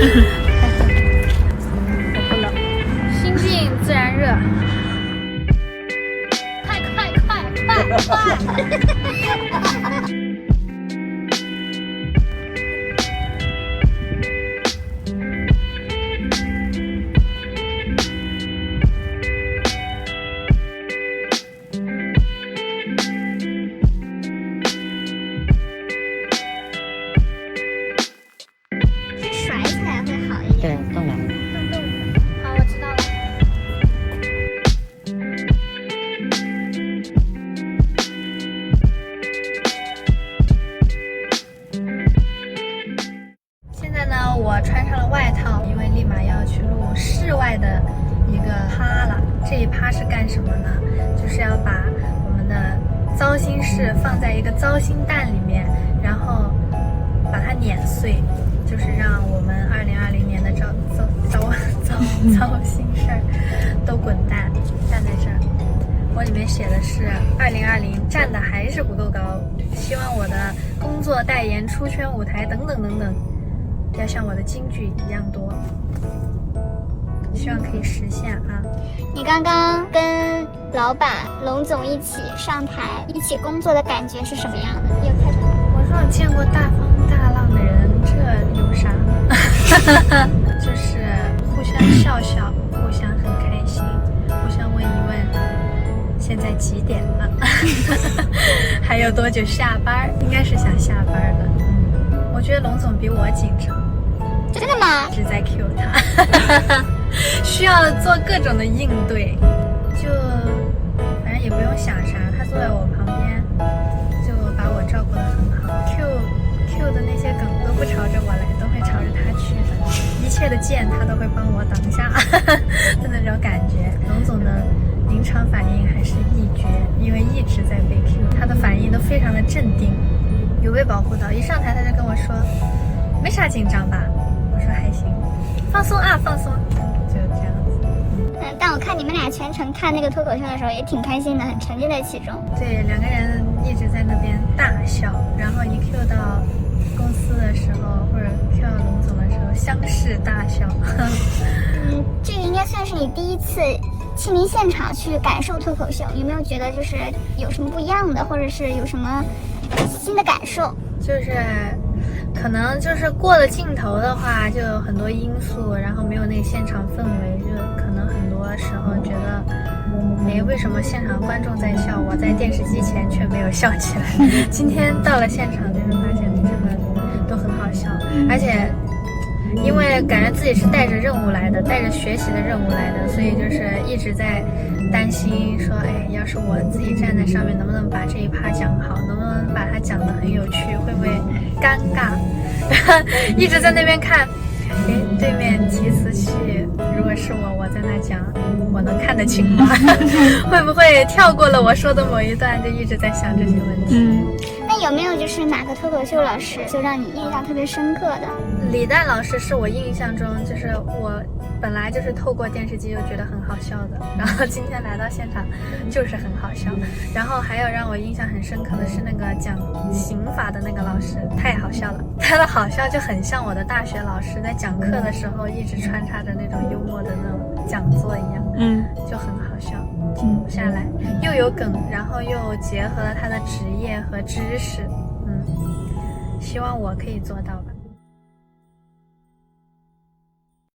我不冷，心静自然热。快！甩起来会好一点。对，动了。好，我知道了。现在呢，我穿上了外套，因为立马要去录室外的一个趴了。这一趴是干什么呢？就是要把我们的糟心事放在一个糟心蛋里面，然后把它碾碎，就是让我们2020年的糟心事儿都滚蛋。站在这儿，我里面写的是2020站的还是不够高，希望我的工作、代言、出圈舞台等等等等，要像我的金句一样多，希望可以实现啊！你刚刚跟老板龙总一起上台一起工作的感觉是什么样的？有开始？我说我见过大风大浪的人，这有啥呢？就是互相笑笑，互相很开心，互相问一问现在几点了，还有多久下班？应该是想下班的。我觉得龙总比我紧张。真的吗？一直在 cue 他，需要做各种的应对，就反正也不用想啥，他坐在我旁边，就把我照顾得很好。Q 的那些梗都不朝着我来，都会朝着他去的，一切的箭他都会帮我挡下的那种感觉。龙总的临场反应还是一绝，因为一直在被 Q， 他的反应都非常的镇定，有被保护到。一上台他就跟我说，没啥紧张吧？我说还行，放松啊，放松，就这样子。但我看你们俩全程看那个脱口秀的时候也挺开心的，很沉浸在其中。对，两个人一直在那边大笑，然后一 Q 到公司的时候，或者 Q 到龙总的时候，相视大笑。这个应该算是你第一次亲临现场去感受脱口秀，有没有觉得就是有什么不一样的，或者是有什么新的感受？就是可能就是过了镜头的话，就有很多因素，然后没有那个现场氛围，就可能很多时候觉得，哎，为什么现场观众在笑，我在电视机前却没有笑起来？今天到了现场，就是发现真的都很好笑，而且因为感觉自己是带着任务来的，带着学习的任务来的，所以就是一直在担心说，哎，要是我自己站在上面，能不能把这一趴讲好，能不能把它讲得很有趣，会不会尴尬？一直在那边看，哎，对面提词器，如果是我在那讲，我能看得清吗？会不会跳过了我说的某一段？就一直在想这些问题。那有没有就是哪个脱口秀老师就让你印象特别深刻的？李诞老师是我印象中就是我本来就是透过电视机就觉得很好笑的，然后今天来到现场就是很好笑。然后还有让我印象很深刻的是那个讲刑法的那个老师，太好笑了，他的好笑就很像我的大学老师在讲课的时候一直穿插着那种幽默的那种讲座一样，就很好笑。停不下来，又有梗，然后又结合了他的职业和知识，希望我可以做到吧。